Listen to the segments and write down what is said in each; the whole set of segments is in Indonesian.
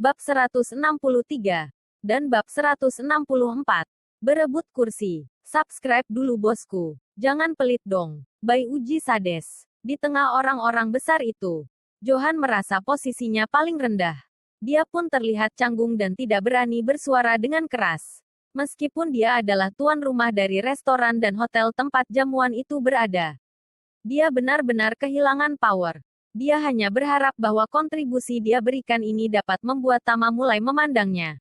Bab 163 dan bab 164. Berebut kursi. Subscribe dulu bosku. Jangan pelit dong. By Uji Sades. Di tengah orang-orang besar itu, Johan merasa posisinya paling rendah. Dia pun terlihat canggung dan tidak berani bersuara dengan keras. Meskipun dia adalah tuan rumah dari restoran dan hotel tempat jamuan itu berada. Dia benar-benar kehilangan power. Dia hanya berharap bahwa kontribusi dia berikan ini dapat membuat Tama mulai memandangnya.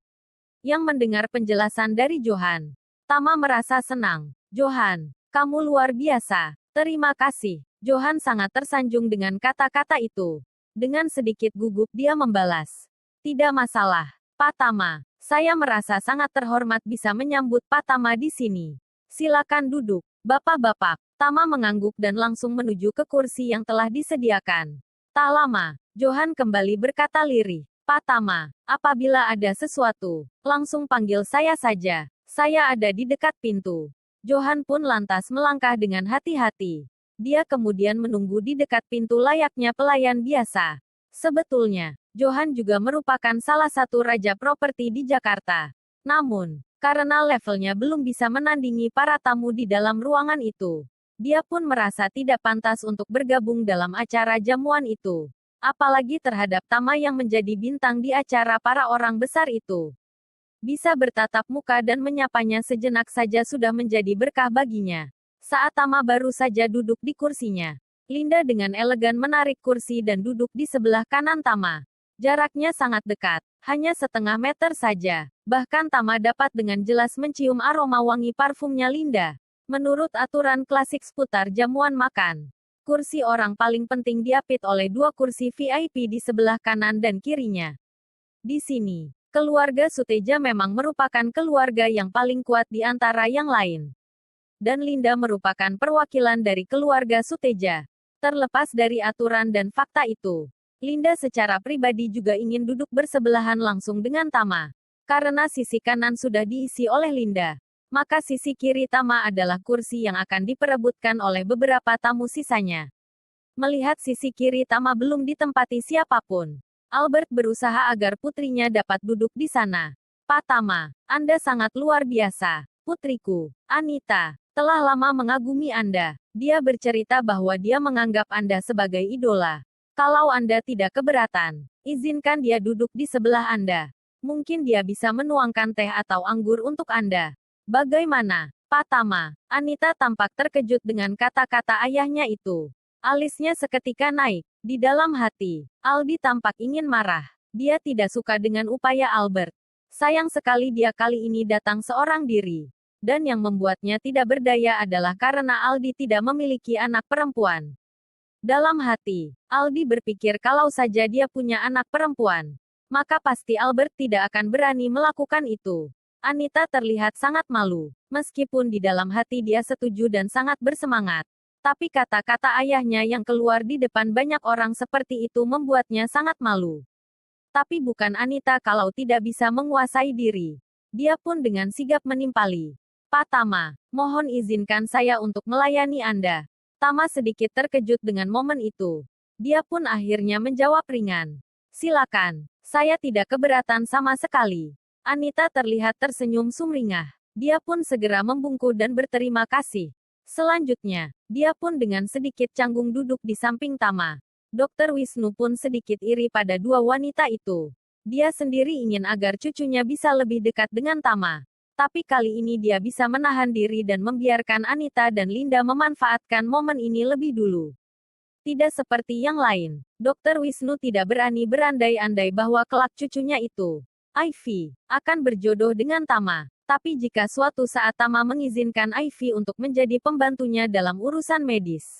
Yang mendengar penjelasan dari Johan, Tama merasa senang. Johan, kamu luar biasa. Terima kasih. Johan sangat tersanjung dengan kata-kata itu. Dengan sedikit gugup dia membalas. Tidak masalah, Pak Tama. Saya merasa sangat terhormat bisa menyambut Pak Tama di sini. Silakan duduk, Bapak-bapak. Tama mengangguk dan langsung menuju ke kursi yang telah disediakan. Tak lama, Johan kembali berkata lirih. Pak Tama, apabila ada sesuatu, langsung panggil saya saja. Saya ada di dekat pintu. Johan pun lantas melangkah dengan hati-hati. Dia kemudian menunggu di dekat pintu layaknya pelayan biasa. Sebetulnya, Johan juga merupakan salah satu raja properti di Jakarta. Namun, karena levelnya belum bisa menandingi para tamu di dalam ruangan itu, dia pun merasa tidak pantas untuk bergabung dalam acara jamuan itu. Apalagi terhadap Tama yang menjadi bintang di acara para orang besar itu. Bisa bertatap muka dan menyapanya sejenak saja sudah menjadi berkah baginya. Saat Tama baru saja duduk di kursinya, Linda dengan elegan menarik kursi dan duduk di sebelah kanan Tama. Jaraknya sangat dekat, hanya setengah meter saja. Bahkan Tama dapat dengan jelas mencium aroma wangi parfumnya Linda. Menurut aturan klasik seputar jamuan makan, kursi orang paling penting diapit oleh dua kursi VIP di sebelah kanan dan kirinya. Di sini, keluarga Suteja memang merupakan keluarga yang paling kuat di antara yang lain. Dan Linda merupakan perwakilan dari keluarga Suteja. Terlepas dari aturan dan fakta itu, Linda secara pribadi juga ingin duduk bersebelahan langsung dengan Tama. Karena sisi kanan sudah diisi oleh Linda, maka sisi kiri Tama adalah kursi yang akan diperebutkan oleh beberapa tamu sisanya. Melihat sisi kiri Tama belum ditempati siapapun, Albert berusaha agar putrinya dapat duduk di sana. Pak Tama, Anda sangat luar biasa. Putriku, Anita, telah lama mengagumi Anda. Dia bercerita bahwa dia menganggap Anda sebagai idola. Kalau Anda tidak keberatan, izinkan dia duduk di sebelah Anda. Mungkin dia bisa menuangkan teh atau anggur untuk Anda. Bagaimana, Pak Tama? Anita tampak terkejut dengan kata-kata ayahnya itu. Alisnya seketika naik. Di dalam hati, Aldi tampak ingin marah. Dia tidak suka dengan upaya Albert. Sayang sekali dia kali ini datang seorang diri. Dan yang membuatnya tidak berdaya adalah karena Aldi tidak memiliki anak perempuan. Dalam hati, Aldi berpikir kalau saja dia punya anak perempuan, maka pasti Albert tidak akan berani melakukan itu. Anita terlihat sangat malu, meskipun di dalam hati dia setuju dan sangat bersemangat. Tapi kata-kata ayahnya yang keluar di depan banyak orang seperti itu membuatnya sangat malu. Tapi bukan Anita kalau tidak bisa menguasai diri. Dia pun dengan sigap menimpali. Pak Tama, mohon izinkan saya untuk melayani Anda. Tama sedikit terkejut dengan momen itu. Dia pun akhirnya menjawab ringan. Silakan, saya tidak keberatan sama sekali. Anita terlihat tersenyum sumringah. Dia pun segera membungkuk dan berterima kasih. Selanjutnya, dia pun dengan sedikit canggung duduk di samping Tama. Dr. Wisnu pun sedikit iri pada dua wanita itu. Dia sendiri ingin agar cucunya bisa lebih dekat dengan Tama. Tapi kali ini dia bisa menahan diri dan membiarkan Anita dan Linda memanfaatkan momen ini lebih dulu. Tidak seperti yang lain, Dr. Wisnu tidak berani berandai-andai bahwa kelak cucunya itu, Ivy, akan berjodoh dengan Tama. Tapi jika suatu saat Tama mengizinkan Ivy untuk menjadi pembantunya dalam urusan medis,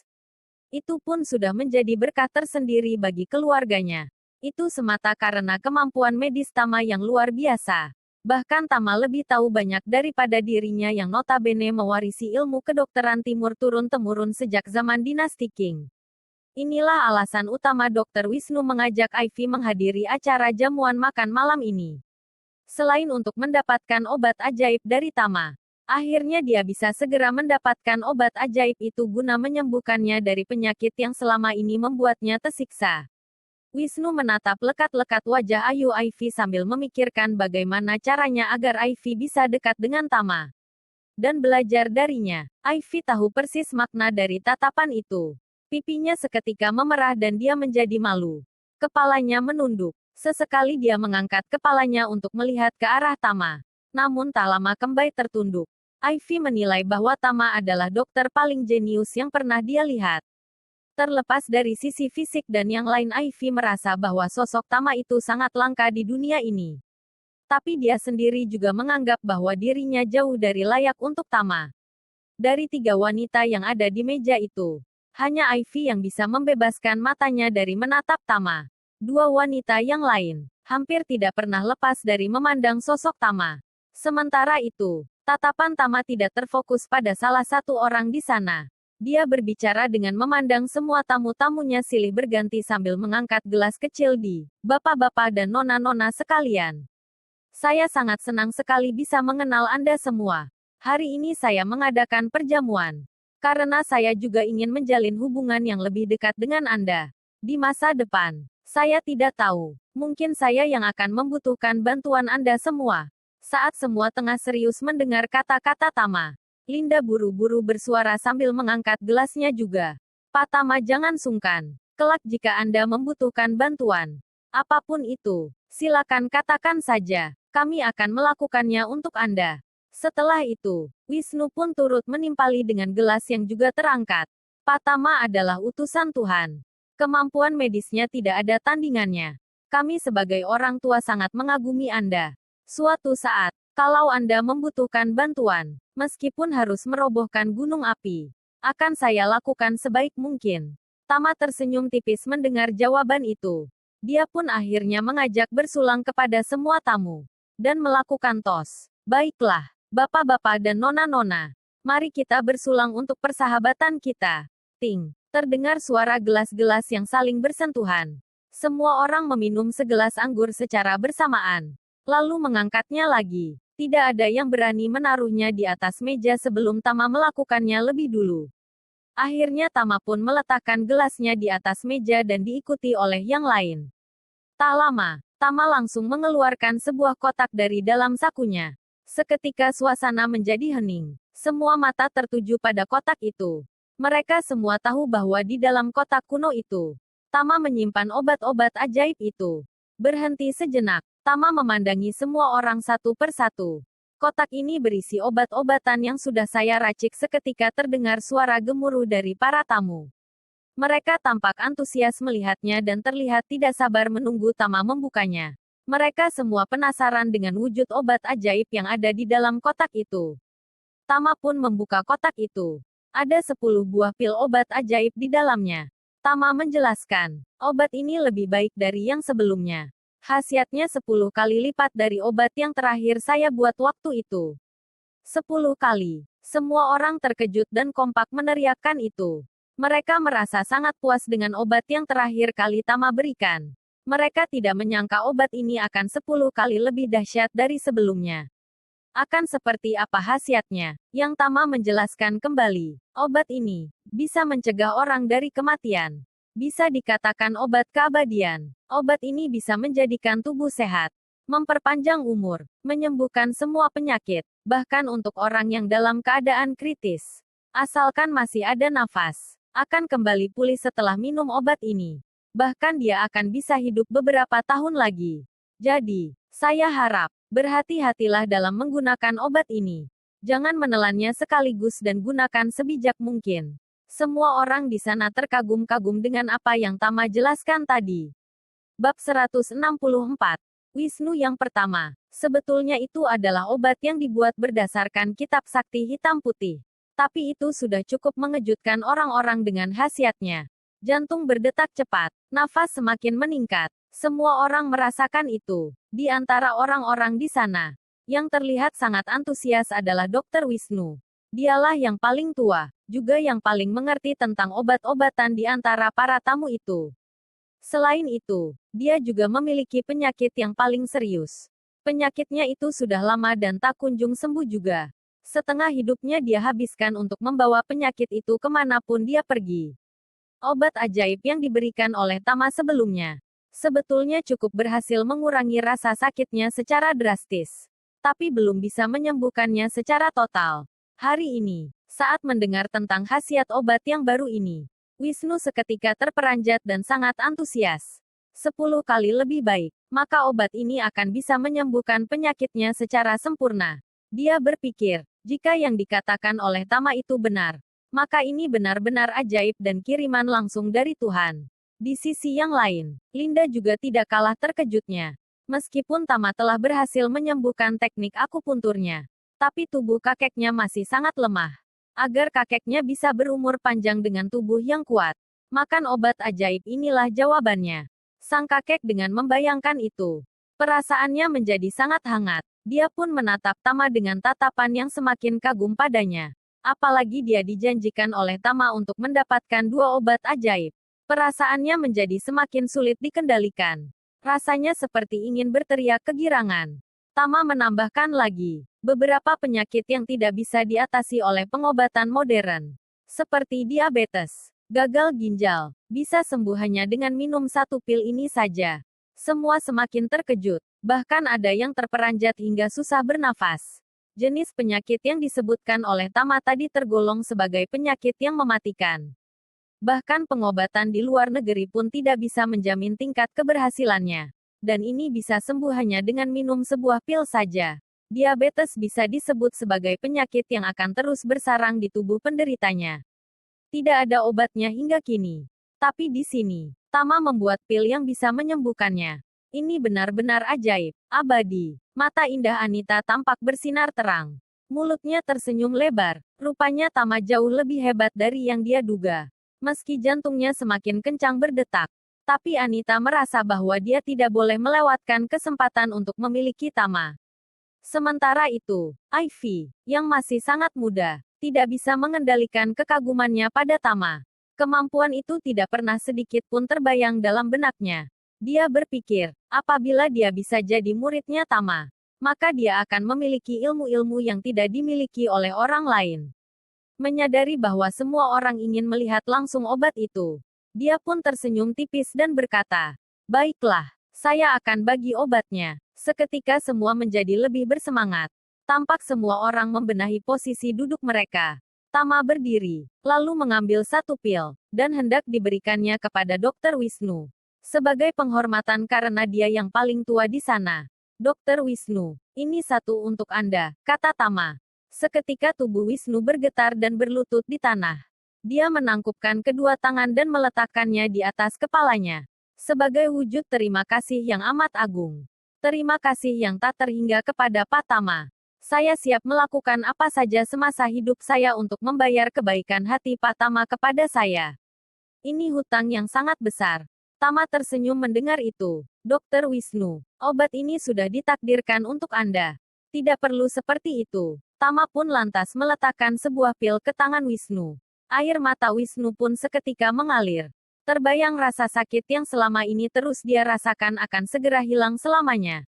itu pun sudah menjadi berkah tersendiri bagi keluarganya. Itu semata karena kemampuan medis Tama yang luar biasa. Bahkan Tama lebih tahu banyak daripada dirinya yang notabene mewarisi ilmu kedokteran timur turun-temurun sejak zaman dinasti Qing. Inilah alasan utama Dr. Wisnu mengajak Ivy menghadiri acara jamuan makan malam ini. Selain untuk mendapatkan obat ajaib dari Tama, akhirnya dia bisa segera mendapatkan obat ajaib itu guna menyembuhkannya dari penyakit yang selama ini membuatnya tersiksa. Wisnu menatap lekat-lekat wajah Ayu Ivy sambil memikirkan bagaimana caranya agar Ivy bisa dekat dengan Tama. Dan belajar darinya. Ivy tahu persis makna dari tatapan itu. Pipinya seketika memerah dan dia menjadi malu. Kepalanya menunduk. Sesekali dia mengangkat kepalanya untuk melihat ke arah Tama. Namun tak lama kembali tertunduk. Ivy menilai bahwa Tama adalah dokter paling jenius yang pernah dia lihat. Terlepas dari sisi fisik dan yang lain, Ivy merasa bahwa sosok Tama itu sangat langka di dunia ini. Tapi dia sendiri juga menganggap bahwa dirinya jauh dari layak untuk Tama. Dari 3 wanita yang ada di meja itu, hanya Ivy yang bisa membebaskan matanya dari menatap Tama. 2 wanita yang lain hampir tidak pernah lepas dari memandang sosok Tama. Sementara itu, tatapan Tama tidak terfokus pada salah satu orang di sana. Dia berbicara dengan memandang semua tamu-tamunya silih berganti sambil mengangkat gelas kecil di bapak-bapak dan nona-nona sekalian. Saya sangat senang sekali bisa mengenal Anda semua. Hari ini saya mengadakan perjamuan. Karena saya juga ingin menjalin hubungan yang lebih dekat dengan Anda. Di masa depan, saya tidak tahu. Mungkin saya yang akan membutuhkan bantuan Anda semua. Saat semua tengah serius mendengar kata-kata Tama, Linda buru-buru bersuara sambil mengangkat gelasnya juga. Pak Tama, jangan sungkan. Kelak jika Anda membutuhkan bantuan, apapun itu, silakan katakan saja. Kami akan melakukannya untuk Anda. Setelah itu, Wisnu pun turut menimpali dengan gelas yang juga terangkat. Pak Tama adalah utusan Tuhan. Kemampuan medisnya tidak ada tandingannya. Kami sebagai orang tua sangat mengagumi Anda. Suatu saat, kalau Anda membutuhkan bantuan, meskipun harus merobohkan gunung api, akan saya lakukan sebaik mungkin. Tama tersenyum tipis mendengar jawaban itu. Dia pun akhirnya mengajak bersulang kepada semua tamu, dan melakukan tos. Baiklah, bapak-bapak dan nona-nona, mari kita bersulang untuk persahabatan kita. Ting, terdengar suara gelas-gelas yang saling bersentuhan. Semua orang meminum segelas anggur secara bersamaan, lalu mengangkatnya lagi. Tidak ada yang berani menaruhnya di atas meja sebelum Tama melakukannya lebih dulu. Akhirnya Tama pun meletakkan gelasnya di atas meja dan diikuti oleh yang lain. Tak lama, Tama langsung mengeluarkan sebuah kotak dari dalam sakunya. Seketika suasana menjadi hening. Semua mata tertuju pada kotak itu. Mereka semua tahu bahwa di dalam kotak kuno itu, Tama menyimpan obat-obat ajaib itu. Berhenti sejenak, Tama memandangi semua orang satu persatu. Kotak ini berisi obat-obatan yang sudah saya racik. Seketika terdengar suara gemuruh dari para tamu. Mereka tampak antusias melihatnya dan terlihat tidak sabar menunggu Tama membukanya. Mereka semua penasaran dengan wujud obat ajaib yang ada di dalam kotak itu. Tama pun membuka kotak itu. Ada 10 buah pil obat ajaib di dalamnya. Tama menjelaskan, obat ini lebih baik dari yang sebelumnya. Khasiatnya 10 kali lipat dari obat yang terakhir saya buat waktu itu. 10 kali. Semua orang terkejut dan kompak meneriakkan itu. Mereka merasa sangat puas dengan obat yang terakhir kali Tama berikan. Mereka tidak menyangka obat ini akan 10 kali lebih dahsyat dari sebelumnya. Akan seperti apa khasiatnya? Yang Tama menjelaskan kembali. Obat ini bisa mencegah orang dari kematian. Bisa dikatakan obat keabadian. Obat ini bisa menjadikan tubuh sehat, memperpanjang umur, menyembuhkan semua penyakit, bahkan untuk orang yang dalam keadaan kritis. Asalkan masih ada nafas, akan kembali pulih setelah minum obat ini. Bahkan dia akan bisa hidup beberapa tahun lagi. Jadi, saya harap, berhati-hatilah dalam menggunakan obat ini. Jangan menelannya sekaligus dan gunakan sebijak mungkin. Semua orang di sana terkagum-kagum dengan apa yang Tama jelaskan tadi. Bab 164. Wisnu yang pertama. Sebetulnya itu adalah obat yang dibuat berdasarkan kitab sakti hitam putih. Tapi itu sudah cukup mengejutkan orang-orang dengan khasiatnya. Jantung berdetak cepat, nafas semakin meningkat. Semua orang merasakan itu. Di antara orang-orang di sana, yang terlihat sangat antusias adalah Dr. Wisnu. Dialah yang paling tua, juga yang paling mengerti tentang obat-obatan di antara para tamu itu. Selain itu, dia juga memiliki penyakit yang paling serius. Penyakitnya itu sudah lama dan tak kunjung sembuh juga. Setengah hidupnya dia habiskan untuk membawa penyakit itu kemanapun dia pergi. Obat ajaib yang diberikan oleh Tama sebelumnya Sebetulnya cukup berhasil mengurangi rasa sakitnya secara drastis. Tapi belum bisa menyembuhkannya secara total. Hari ini, saat mendengar tentang khasiat obat yang baru ini, Wisnu seketika terperanjat dan sangat antusias. 10 kali lebih baik, maka obat ini akan bisa menyembuhkan penyakitnya secara sempurna. Dia berpikir, jika yang dikatakan oleh Tama itu benar, maka ini benar-benar ajaib dan kiriman langsung dari Tuhan. Di sisi yang lain, Linda juga tidak kalah terkejutnya. Meskipun Tama telah berhasil menyembuhkan teknik akupunturnya, tapi tubuh kakeknya masih sangat lemah. Agar kakeknya bisa berumur panjang dengan tubuh yang kuat, makan obat ajaib inilah jawabannya. Sang kakek dengan membayangkan itu, perasaannya menjadi sangat hangat. Dia pun menatap Tama dengan tatapan yang semakin kagum padanya. Apalagi dia dijanjikan oleh Tama untuk mendapatkan 2 obat ajaib. Perasaannya menjadi semakin sulit dikendalikan. Rasanya seperti ingin berteriak kegirangan. Tama menambahkan lagi, beberapa penyakit yang tidak bisa diatasi oleh pengobatan modern, seperti diabetes, gagal ginjal, bisa sembuh hanya dengan minum 1 pil ini saja. Semua semakin terkejut, bahkan ada yang terperanjat hingga susah bernafas. Jenis penyakit yang disebutkan oleh Tama tadi tergolong sebagai penyakit yang mematikan. Bahkan pengobatan di luar negeri pun tidak bisa menjamin tingkat keberhasilannya. Dan ini bisa sembuh hanya dengan minum sebuah pil saja. Diabetes bisa disebut sebagai penyakit yang akan terus bersarang di tubuh penderitanya. Tidak ada obatnya hingga kini. Tapi di sini, Tama membuat pil yang bisa menyembuhkannya. Ini benar-benar ajaib, abadi. Mata indah Anita tampak bersinar terang. Mulutnya tersenyum lebar. Rupanya Tama jauh lebih hebat dari yang dia duga. Meski jantungnya semakin kencang berdetak, tapi Anita merasa bahwa dia tidak boleh melewatkan kesempatan untuk memiliki Tama. Sementara itu, Ivy, yang masih sangat muda, tidak bisa mengendalikan kekagumannya pada Tama. Kemampuan itu tidak pernah sedikit pun terbayang dalam benaknya. Dia berpikir, apabila dia bisa jadi muridnya Tama, maka dia akan memiliki ilmu-ilmu yang tidak dimiliki oleh orang lain. Menyadari bahwa semua orang ingin melihat langsung obat itu, dia pun tersenyum tipis dan berkata, "Baiklah, saya akan bagi obatnya." Seketika semua menjadi lebih bersemangat. Tampak semua orang membenahi posisi duduk mereka. Tama berdiri, lalu mengambil 1 pil, dan hendak diberikannya kepada Dr. Wisnu. Sebagai penghormatan karena dia yang paling tua di sana. "Dr. Wisnu, ini 1 untuk Anda," kata Tama. Seketika tubuh Wisnu bergetar dan berlutut di tanah. Dia menangkupkan kedua tangan dan meletakkannya di atas kepalanya. Sebagai wujud terima kasih yang amat agung. Terima kasih yang tak terhingga kepada Pak Tama. Saya siap melakukan apa saja semasa hidup saya untuk membayar kebaikan hati Pak Tama kepada saya. Ini hutang yang sangat besar. Tama tersenyum mendengar itu. "Dr. Wisnu, obat ini sudah ditakdirkan untuk Anda. Tidak perlu seperti itu." Tama pun lantas meletakkan sebuah pil ke tangan Wisnu. Air mata Wisnu pun seketika mengalir. Terbayang rasa sakit yang selama ini terus dia rasakan akan segera hilang selamanya.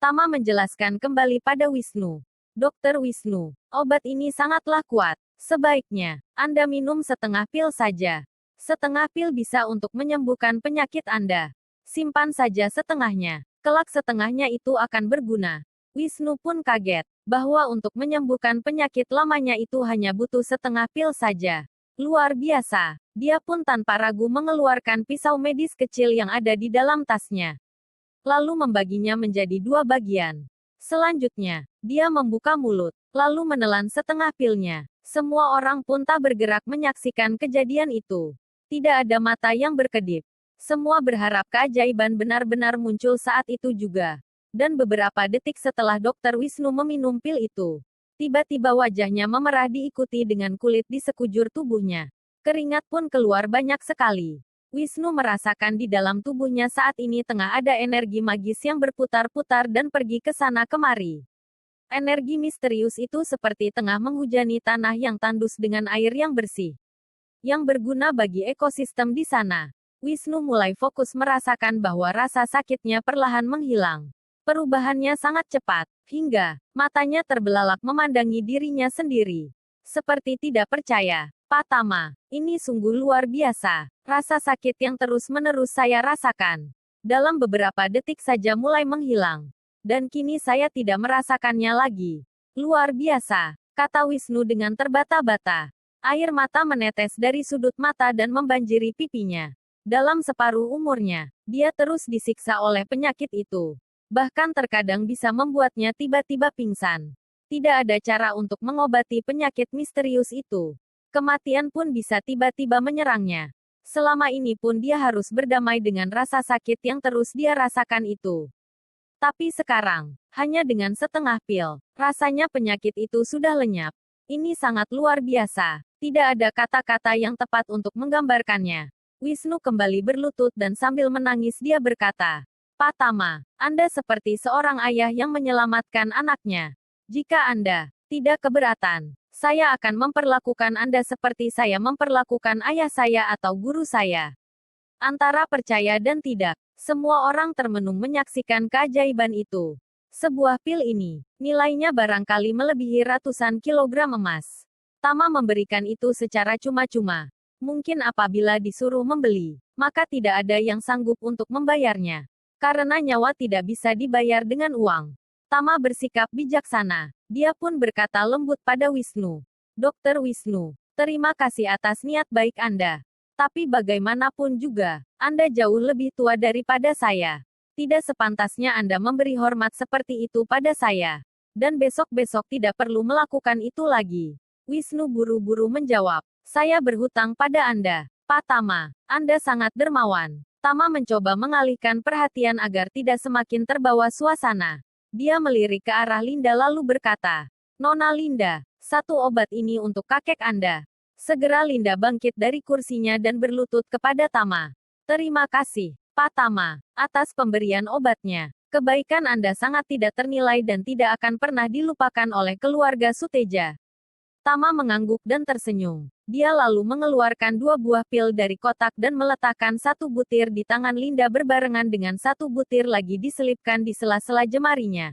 Tama menjelaskan kembali pada Wisnu. "Dr. Wisnu, obat ini sangatlah kuat. Sebaiknya, Anda minum setengah pil saja. Setengah pil bisa untuk menyembuhkan penyakit Anda. Simpan saja setengahnya. Kelak setengahnya itu akan berguna." Wisnu pun kaget, bahwa untuk menyembuhkan penyakit lamanya itu hanya butuh setengah pil saja. Luar biasa. Dia pun tanpa ragu mengeluarkan pisau medis kecil yang ada di dalam tasnya. Lalu membaginya menjadi 2 bagian. Selanjutnya, dia membuka mulut, lalu menelan setengah pilnya. Semua orang pun tak bergerak menyaksikan kejadian itu. Tidak ada mata yang berkedip. Semua berharap keajaiban benar-benar muncul saat itu juga. Dan beberapa detik setelah Dr. Wisnu meminum pil itu, tiba-tiba wajahnya memerah diikuti dengan kulit di sekujur tubuhnya. Keringat pun keluar banyak sekali. Wisnu merasakan di dalam tubuhnya saat ini tengah ada energi magis yang berputar-putar dan pergi ke sana kemari. Energi misterius itu seperti tengah menghujani tanah yang tandus dengan air yang bersih, yang berguna bagi ekosistem di sana. Wisnu mulai fokus merasakan bahwa rasa sakitnya perlahan menghilang. Perubahannya sangat cepat, hingga matanya terbelalak memandangi dirinya sendiri. Seperti tidak percaya. "Pak Tama, ini sungguh luar biasa. Rasa sakit yang terus-menerus saya rasakan. dalam beberapa detik saja mulai menghilang. Dan kini saya tidak merasakannya lagi. Luar biasa, kata Wisnu dengan terbata-bata. Air mata menetes dari sudut mata dan membanjiri pipinya. Dalam separuh umurnya, dia terus disiksa oleh penyakit itu. Bahkan terkadang bisa membuatnya tiba-tiba pingsan. Tidak ada cara untuk mengobati penyakit misterius itu. Kematian pun bisa tiba-tiba menyerangnya. Selama ini pun dia harus berdamai dengan rasa sakit yang terus dia rasakan itu. Tapi sekarang, hanya dengan setengah pil, rasanya penyakit itu sudah lenyap. Ini sangat luar biasa. Tidak ada kata-kata yang tepat untuk menggambarkannya. Wisnu kembali berlutut dan sambil menangis dia berkata, Pak Tama, Anda seperti seorang ayah yang menyelamatkan anaknya. Jika Anda tidak keberatan, saya akan memperlakukan Anda seperti saya memperlakukan ayah saya atau guru saya. Antara percaya dan tidak, semua orang termenung menyaksikan keajaiban itu. Sebuah pil ini, nilainya barangkali melebihi ratusan kilogram emas. Tama memberikan itu secara cuma-cuma. Mungkin apabila disuruh membeli, maka tidak ada yang sanggup untuk membayarnya. Karena nyawa tidak bisa dibayar dengan uang. Tama bersikap bijaksana. Dia pun berkata lembut pada Wisnu. Dokter Wisnu, terima kasih atas niat baik Anda. Tapi bagaimanapun juga, Anda jauh lebih tua daripada saya. Tidak sepantasnya Anda memberi hormat seperti itu pada saya. Dan besok-besok tidak perlu melakukan itu lagi. Wisnu buru-buru menjawab, saya berhutang pada Anda, Pak Tama. Anda sangat dermawan. Tama mencoba mengalihkan perhatian agar tidak semakin terbawa suasana. Dia melirik ke arah Linda lalu berkata, Nona Linda, satu obat ini untuk kakek Anda. Segera Linda bangkit dari kursinya dan berlutut kepada Tama. Terima kasih, Pak Tama, atas pemberian obatnya. Kebaikan Anda sangat tidak ternilai dan tidak akan pernah dilupakan oleh keluarga Suteja. Tama mengangguk dan tersenyum. Dia lalu mengeluarkan 2 buah pil dari kotak dan meletakkan 1 butir di tangan Linda berbarengan dengan 1 butir lagi diselipkan di sela-sela jemarinya.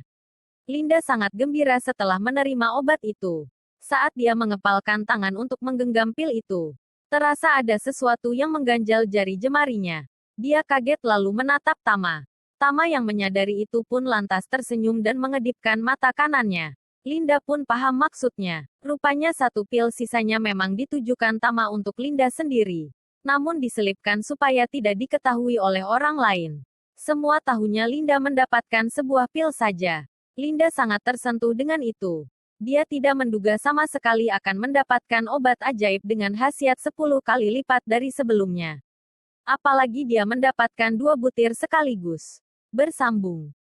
Linda sangat gembira setelah menerima obat itu. Saat dia mengepalkan tangan untuk menggenggam pil itu, terasa ada sesuatu yang mengganjal jari jemarinya. Dia kaget lalu menatap Tama. Tama yang menyadari itu pun lantas tersenyum dan mengedipkan mata kanannya. Linda pun paham maksudnya. Rupanya 1 pil sisanya memang ditujukan Tama untuk Linda sendiri. Namun diselipkan supaya tidak diketahui oleh orang lain. Semua tahunnya Linda mendapatkan sebuah pil saja. Linda sangat tersentuh dengan itu. Dia tidak menduga sama sekali akan mendapatkan obat ajaib dengan khasiat 10 kali lipat dari sebelumnya. Apalagi dia mendapatkan 2 butir sekaligus. Bersambung.